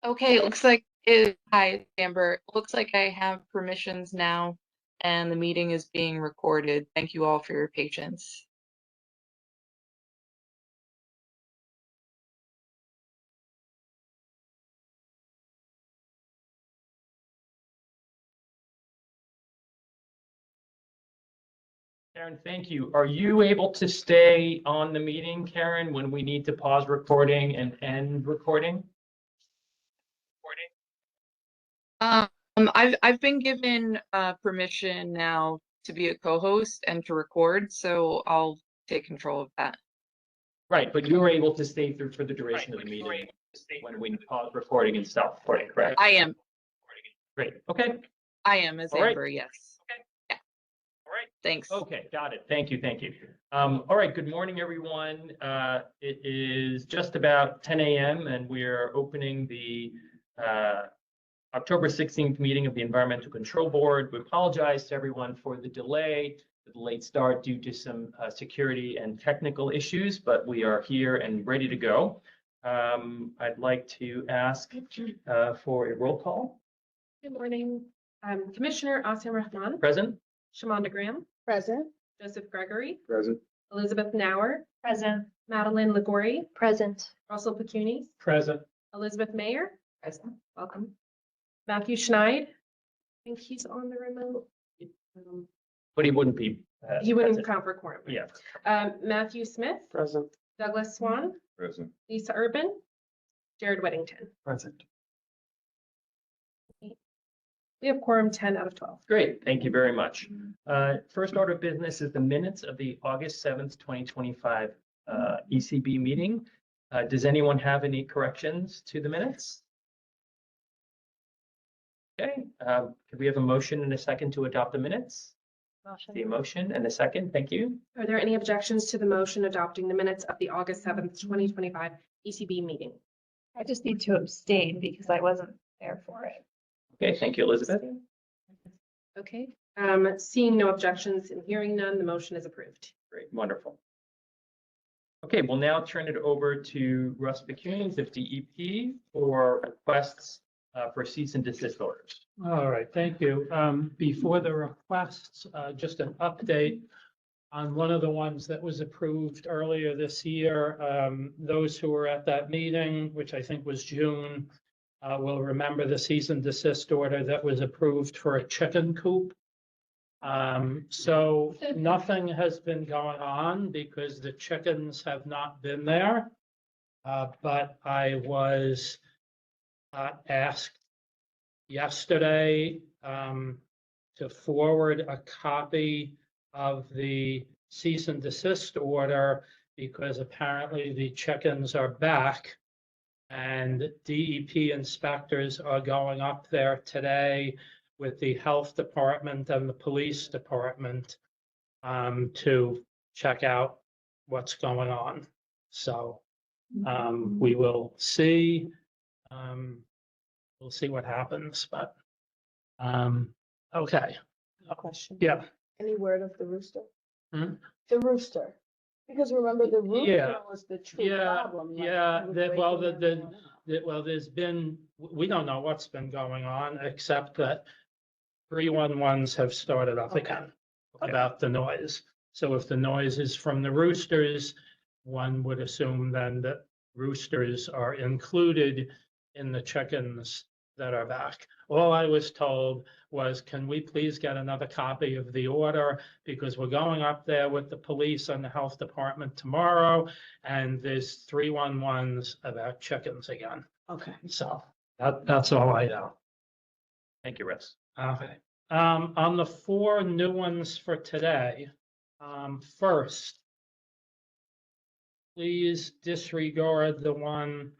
Okay, it looks like hi, Amber. Looks like I have permissions now, and the meeting is being recorded. Thank you all for your patience. Karen, thank you. Are you able to stay on the meeting, Karen, when we need to pause recording and end recording? I've been given permission now to be a co-host and to record, so I'll take control of that. Right, but you were able to stay through for the duration of the meeting when we pause recording and stop recording, correct? I am. Great, okay. I am as All right. Amber, yes. Yeah. All right. Thanks. Okay, got it. Thank you, thank you. All right, good morning, everyone. It is just about 10 a.m. and we're opening the October 16th meeting of the Environmental Control Board. We apologize to everyone for the delay, the late start due to some security and technical issues, but we are here and ready to go. I'd like to ask for a roll call. Good morning. Commissioner Asim Rahman, Present? Shamanda Graham, Present. Joseph Gregory, Present. Elizabeth Nauer, Present. Madeline Ligori, Present. Russell Pacunis, Present. Elizabeth Mayer, Present. welcome. Matthew Schneid, I think he's on the remote. But he wouldn't be. He wouldn't present. count for quorum. Yeah. Matthew Smith, Present. Douglas Swan, Present. Lisa Urban, Jared Weddington. Present. We have quorum 10 out of 12. Great, thank you very much. First order of business is the minutes of the August 7th, 2025 ECB meeting. Does anyone have any corrections to the minutes? Okay, could we have a motion and a second to adopt the minutes? The motion and a second, thank you. Are there any objections to the motion adopting the minutes of the August 7th, 2025 ECB meeting? I just need to abstain because I wasn't there for it. Okay, thank you, Elizabeth. Okay, seeing no objections and hearing none, the motion is approved. Great, wonderful. Okay, we'll now turn it over to Russ Pacunis of DEP for requests for cease and desist orders. All right, thank you. Before the requests, just an update on one of the ones that was approved earlier this year. Those who were at that meeting, which I think was June, will remember the cease and desist order that was approved for a chicken coop. So nothing has been going on because the chickens have not been there. But I was asked yesterday to forward a copy of the cease and desist order because apparently the chickens are back. And DEP inspectors are going up there today with the health department and the police department to check out what's going on. So we will see. We'll see what happens, but okay. Question. Yeah. Any word of the rooster? Hmm? The rooster. Because remember the rooster Yeah. was the true Yeah, problem. like, yeah, it was that- well, breaking the- everyone out. Well, there's been, we don't know what's been going on, except that 311s have started up Okay. again Okay. about the noise. So if the noise is from the roosters, one would assume then that roosters are included in the chickens that are back. All I was told was, can we please get another copy of the order? Because we're going up there with the police and the health department tomorrow, and there's 311s about chickens again. Okay. So that's all I know. Thank you, Russ. Okay. On the 4 new ones for today, first, please disregard the one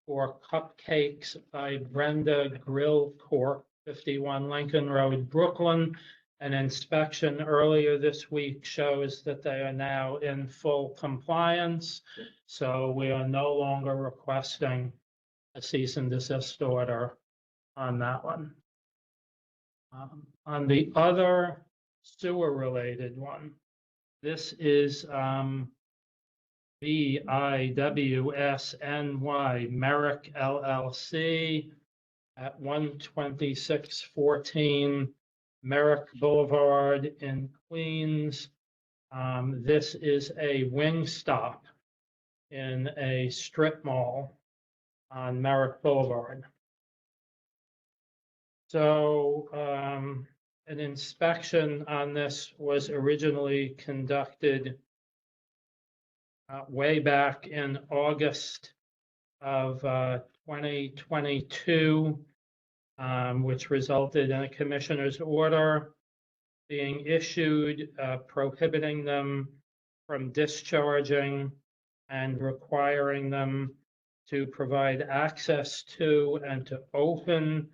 for cupcakes by Brenda Grill Corp., 51 Lincoln Road, Brooklyn. An inspection earlier this week shows that they are now in full compliance. So we are no longer requesting a cease and desist order on that one. On the other sewer related one, this is BIWSNY Merrick LLC at 12614 Merrick Boulevard in Queens. This is a Wingstop in a strip mall on Merrick Boulevard. So an inspection on this was originally conducted way back in August of 2022, which resulted in a commissioner's order being issued prohibiting them from discharging and requiring them to provide access to and to open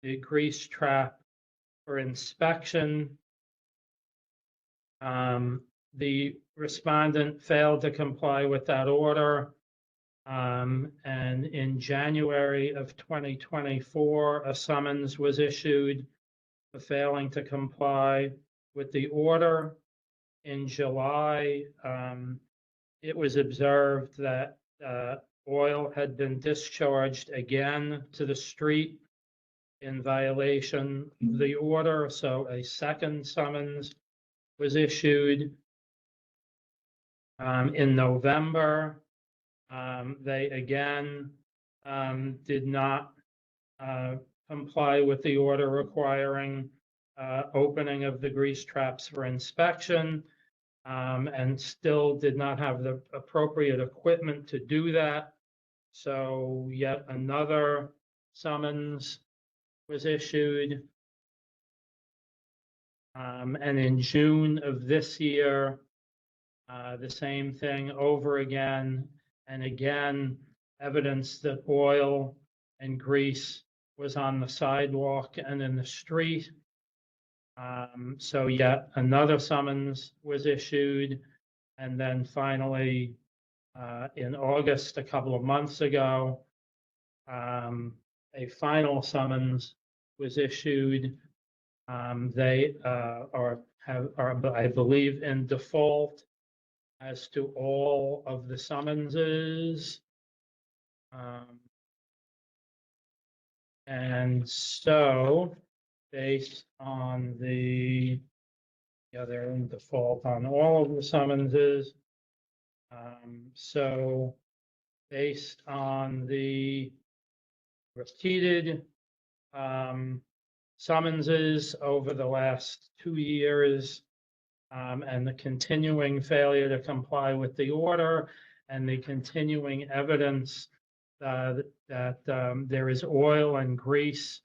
the grease trap for inspection. The respondent failed to comply with that order. And in January of 2024, a summons was issued for failing to comply with the order. In July, it was observed that oil had been discharged again to the street in violation of the order, so a second summons was issued. In November, they again did not comply with the order requiring opening of the grease traps for inspection, and still did not have the appropriate equipment to do that. So yet another summons was issued. And in June of this year, the same thing over again, and again, evidence that oil and grease was on the sidewalk and in the street. So yet another summons was issued. And then finally, in August, a couple of months ago, a final summons was issued. They are, I believe, in default as to all of the summonses. And so based on they're in default on all of the summonses. So based on the repeated summonses over the last 2 years, and the continuing failure to comply with the order, and the continuing evidence that there is oil and grease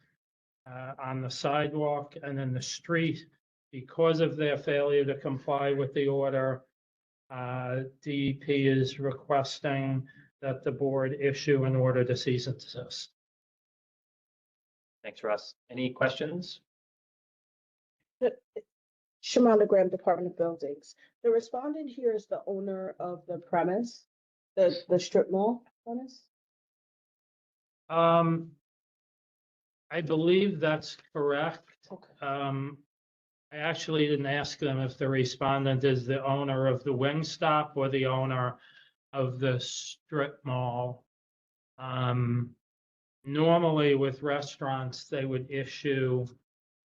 on the sidewalk and in the street because of their failure to comply with the order, DEP is requesting that the board issue an order to cease and desist. Thanks, Russ. Any questions? Shamala Graham, Department of Buildings. The respondent here is the owner of the premise, the strip mall premise? I believe that's correct. Okay. I actually didn't ask them if the respondent is the owner of the Wingstop or the owner of the strip mall. Normally with restaurants, they would issue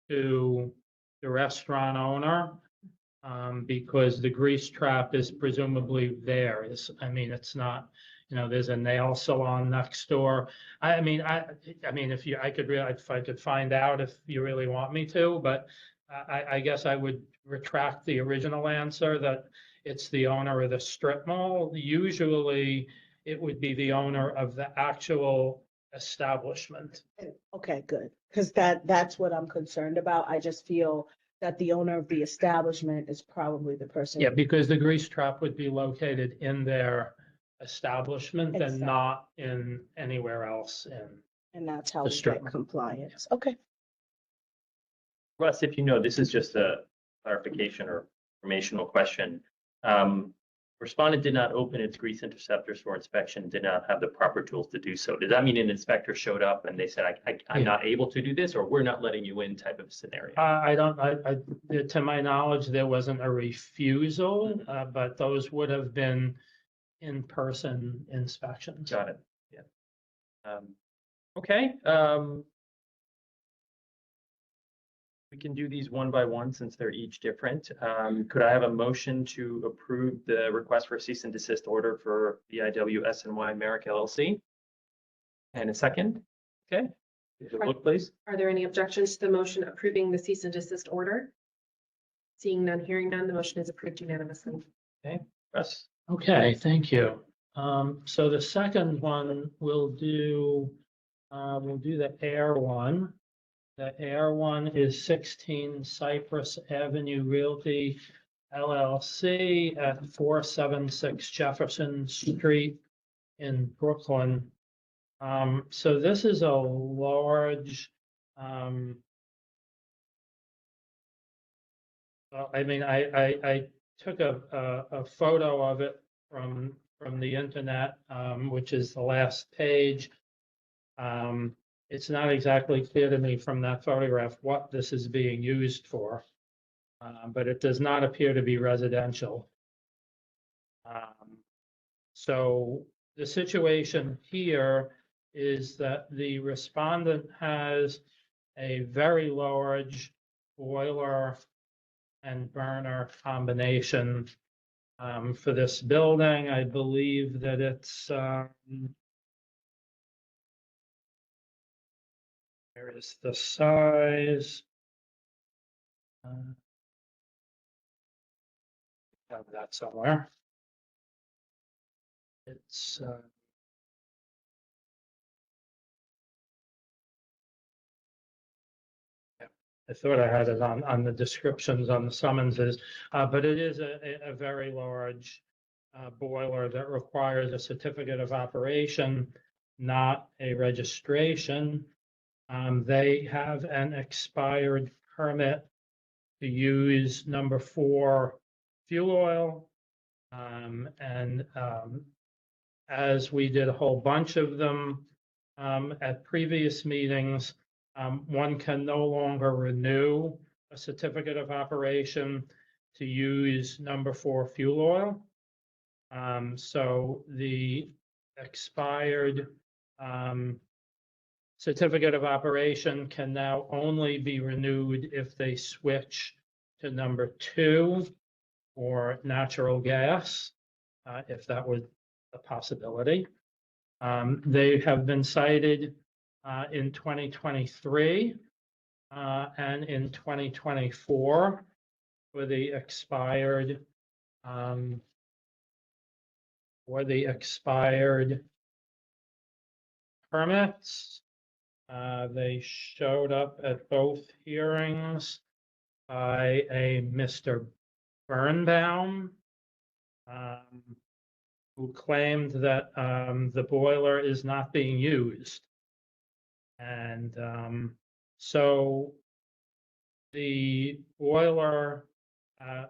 to the restaurant owner because the grease trap is presumably theirs. I mean, it's not, there's a nail salon next door. I mean, if I could find out if you really want me to, but I guess I would retract the original answer that it's the owner of the strip mall. Usually it would be the owner of the actual establishment. Okay, good. Because that's what I'm concerned about. I just feel that the owner of the establishment is probably the person. Yeah, because the grease trap would be located in their establishment and Exactly. not in anywhere else And that's how the we strip get mall. compliance. Okay. Russ, if you know, this is just a clarification or informational question. Respondent did not open its grease interceptors for inspection, did not have the proper tools to do so. Does that mean an inspector showed up and they said, I'm Yeah. not able to do this, or we're not letting you in type of scenario? To my knowledge, there wasn't a refusal, but those would have been in-person inspections. Got it. Yeah. Okay. We can do these one by one since they're each different. Could I have a motion to approve the request for cease and desist order for BIW SNY Merrick LLC? And a second? Okay. Look, please. Are there any objections to the motion approving the cease and desist order? Seeing none, hearing none, the motion is approved unanimously. Russ? Okay, thank you. So the second one we'll do the air one. The air one is 16 Cypress Avenue Realty LLC at 476 Jefferson Street in Brooklyn. So this is a large, well, I mean, I took a photo of it from the internet, which is the last page. It's not exactly clear to me from that photograph what this is being used for, but it does not appear to be residential. So the situation here is that the respondent has a very large boiler and burner combination for this building. I believe that it's there is the size. Have that somewhere. It's I thought I had it on the descriptions on the summonses, but it is a very large boiler that requires a certificate of operation, not a registration. They have an expired permit to use number 4 fuel oil. As we did a whole bunch of them at previous meetings, one can no longer renew a certificate of operation to use number 4 fuel oil. So the expired certificate of operation can now only be renewed if they switch to number 2 or natural gas, if that was a possibility. They have been cited in 2023 and in 2024 for the expired permits. They showed up at both hearings by a Mr. Birnbaum, who claimed that the boiler is not being used. And so the boiler,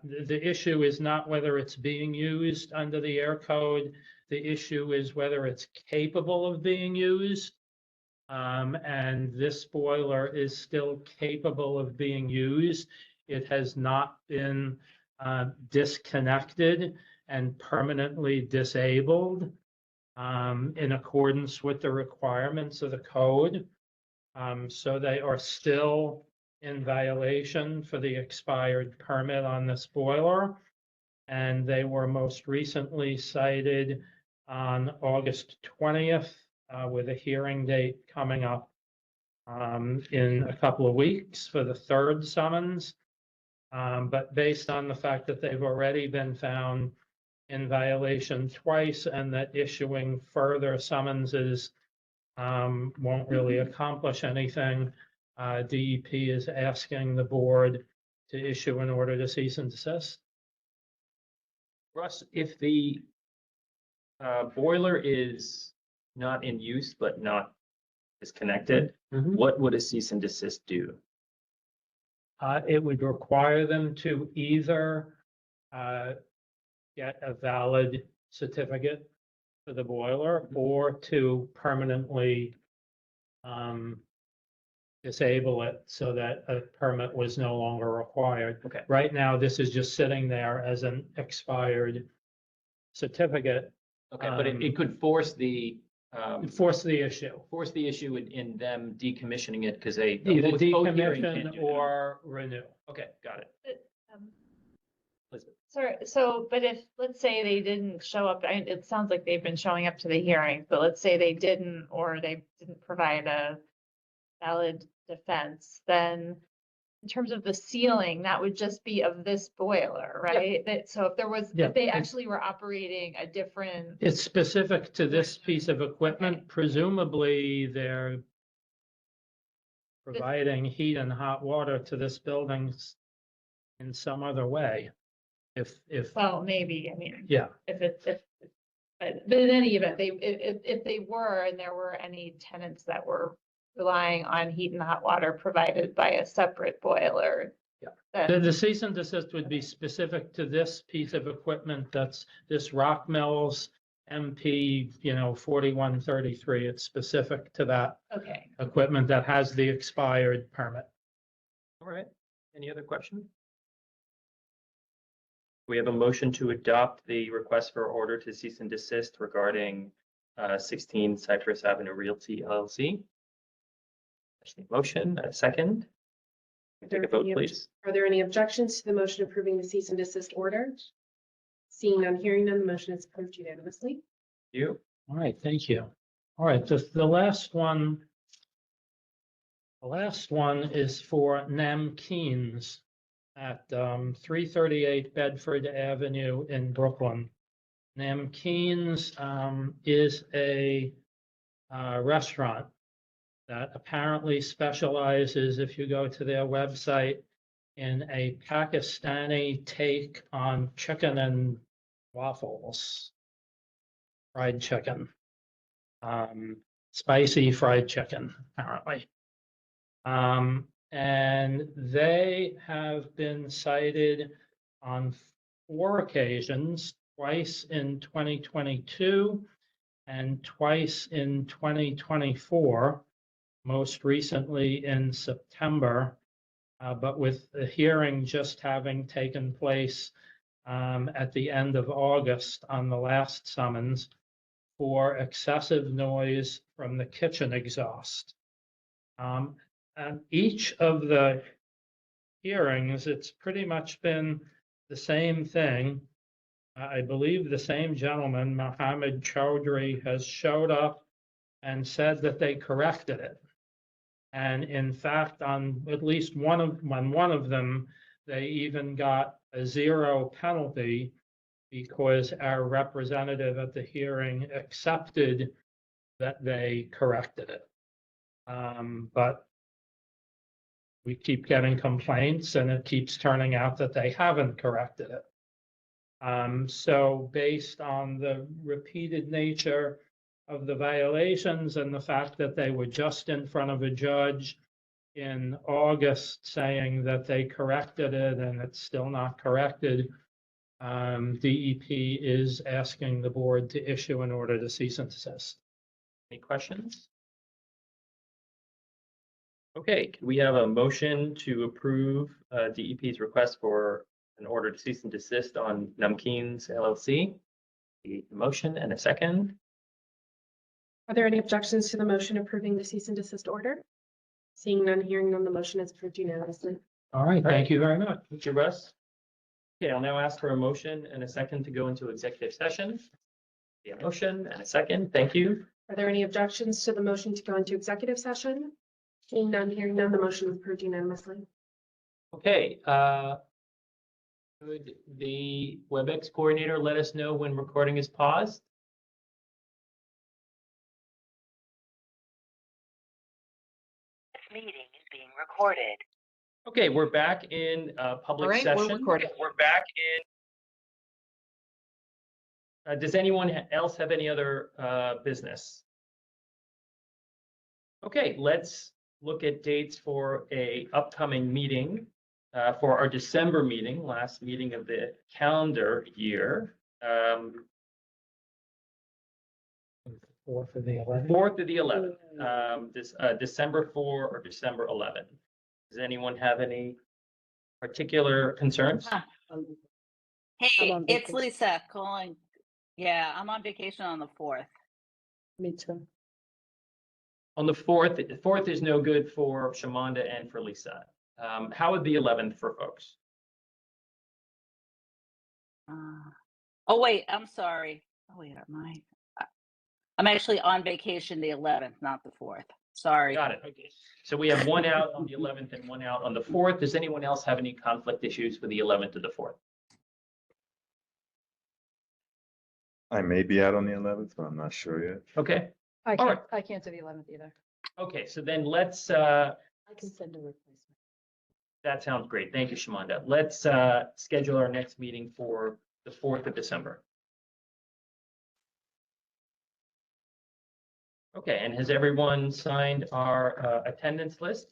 the issue is not whether it's being used under the air code. The issue is whether it's capable of being used. And this boiler is still capable of being used. It has not been disconnected and permanently disabled in accordance with the requirements of the code. So they are still in violation for the expired permit on this boiler. And they were most recently cited on August 20th with a hearing date coming up in a couple of weeks for the 3rd summons. But based on the fact that they've already been found in violation twice and that issuing further summonses won't really accomplish anything, DEP is asking the board to issue an order to cease and desist. Russ, if the boiler is not in use but not disconnected, what would a cease and desist do? It would require them to either get a valid certificate for the boiler or to permanently disable it so that a permit was no longer required. Okay. Right now, this is just sitting there as an expired certificate. Okay, but it could force the Force the issue. in them decommissioning it because they. Either both hearing can't decommission do that. or renew. Okay, got it. Um, Elizabeth. Sorry, so, but if, let's say they didn't show up, it sounds like they've been showing up to the hearings, but let's say they didn't, or they didn't provide a valid defense, then in terms of the ceiling, that would just be of this boiler, right? That, so if there was, Yeah, if they it's- actually were operating a different, It's specific to this piece of equipment. Presumably, they're providing heat and hot water to this building in some other way. If, well, maybe, I mean, yeah, if it's, if, but in any event, if they were, and there were any tenants that were relying on heat and hot water provided by a separate boiler. Yeah. then- the cease and desist would be specific to this piece of equipment. That's this Rock Mills MP, 4133. It's specific to that Okay, equipment that has the expired permit. All right. Any other questions? We have a motion to adopt the request for order to cease and desist regarding 16 Cypress Avenue Realty LLC. Motion, a second. Take a vote, please. Are there any objections to the motion approving the cease and desist order? Seeing none, hearing none, the motion is approved unanimously. You. All right, thank you. All right, the last one. The last one is for Namkeens at 338 Bedford Avenue in Brooklyn. Namkeens is a restaurant that apparently specializes, if you go to their website, in a Pakistani take on chicken and waffles. Fried chicken. Spicy fried chicken, apparently. And they have been cited on 4 occasions, twice in 2022 and twice in 2024, most recently in September, but with the hearing just having taken place at the end of August on the last summons for excessive noise from the kitchen exhaust. And each of the hearings, it's pretty much been the same thing. I believe the same gentleman, Mohammed Chowdhury, has showed up and said that they corrected it. And in fact, on at least one of them, they even got a 0 penalty because our representative at the hearing accepted that they corrected it. But we keep getting complaints and it keeps turning out that they haven't corrected it. So based on the repeated nature of the violations and the fact that they were just in front of a judge in August saying that they corrected it and it's still not corrected, DEP is asking the board to issue an order to cease and desist. Any questions? Okay, can we have a motion to approve DEP's request for an order to cease and desist on Namkeens LLC? A motion and a second. Are there any objections to the motion approving the cease and desist order? Seeing none, hearing none, the motion is approved unanimously. All right, thank you very much. Mr. Russ? Okay, I'll now ask for a motion and a second to go into executive session. A motion and a second, thank you. Are there any objections to the motion to go into executive session? Seeing none, hearing none, the motion is approved unanimously. Okay, could the WebEx coordinator let us know when recording is paused? Meeting is being recorded. Okay, we're back in public All right, we're session. recording. We're back in. Does anyone else have any other business? Okay, let's look at dates for a upcoming meeting. For our December meeting, last meeting of the calendar year. 4th of the 11th. 4th of the 11th, this December 4 or December 11. Does anyone have any particular concerns? I'm Hey, on it's vacation. Lisa calling. Yeah, I'm on vacation on the 4th. Me too. On the 4th, the 4th is no good for Shamanda and for Lisa. How would the 11th for folks? Oh, wait, I'm sorry. Oh, wait, I'm actually on vacation the 11th, not the 4th. Sorry. Got it. Okay. So we have one out on the 11th and one out on the 4th. Does anyone else have any conflict issues for the 11th or the 4th? I may be out on the 11th, but I'm not sure yet. Okay. I All can't, right. I can't do the 11th either. Okay. So then let's, I can send a replacement. that sounds great. Thank you, Shamanda. Let's schedule our next meeting for the 4th of December. Okay, and has everyone signed our attendance list?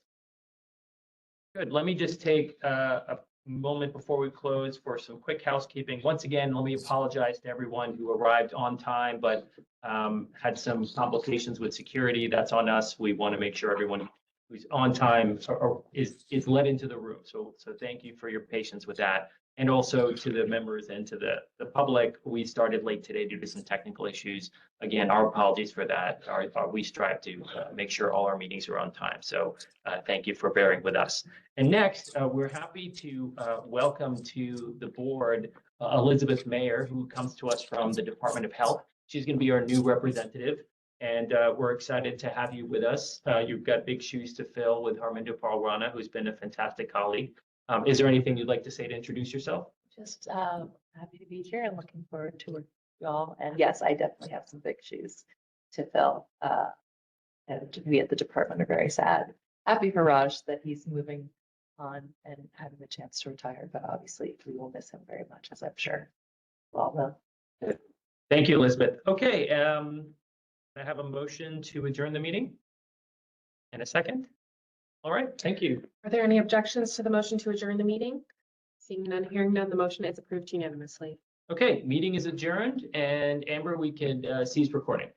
Good. Let me just take a moment before we close for some quick housekeeping. Once again, let me apologize to everyone who arrived on time, but had some complications with security. That's on us. We want to make sure everyone who's on time is let into the room. So thank you for your patience with that. And also to the members and to the public, we started late today due to some technical issues. Again, our apologies for that. We strive to make sure all our meetings are on time. So thank you for bearing with us. And next, we're happy to welcome to the board Elizabeth Mayer, who comes to us from the Department of Health. She's going to be our new representative. And we're excited to have you with us. You've got big shoes to fill with Harminder Parwana, who's been a fantastic colleague. Is there anything you'd like to say to introduce yourself? Just happy to be here and looking forward to working with y'all. And yes, I definitely have some big shoes to fill. And to be at the department are very sad. Happy for Raj that he's moving on and having the chance to retire, but obviously we will miss him very much, as I'm sure you all know. Thank you, Elizabeth. Okay, I have a motion to adjourn the meeting. In a second. All right, thank you. Are there any objections to the motion to adjourn the meeting? Seeing none, hearing none, the motion is approved unanimously. Okay, meeting is adjourned, and Amber, we can cease recording.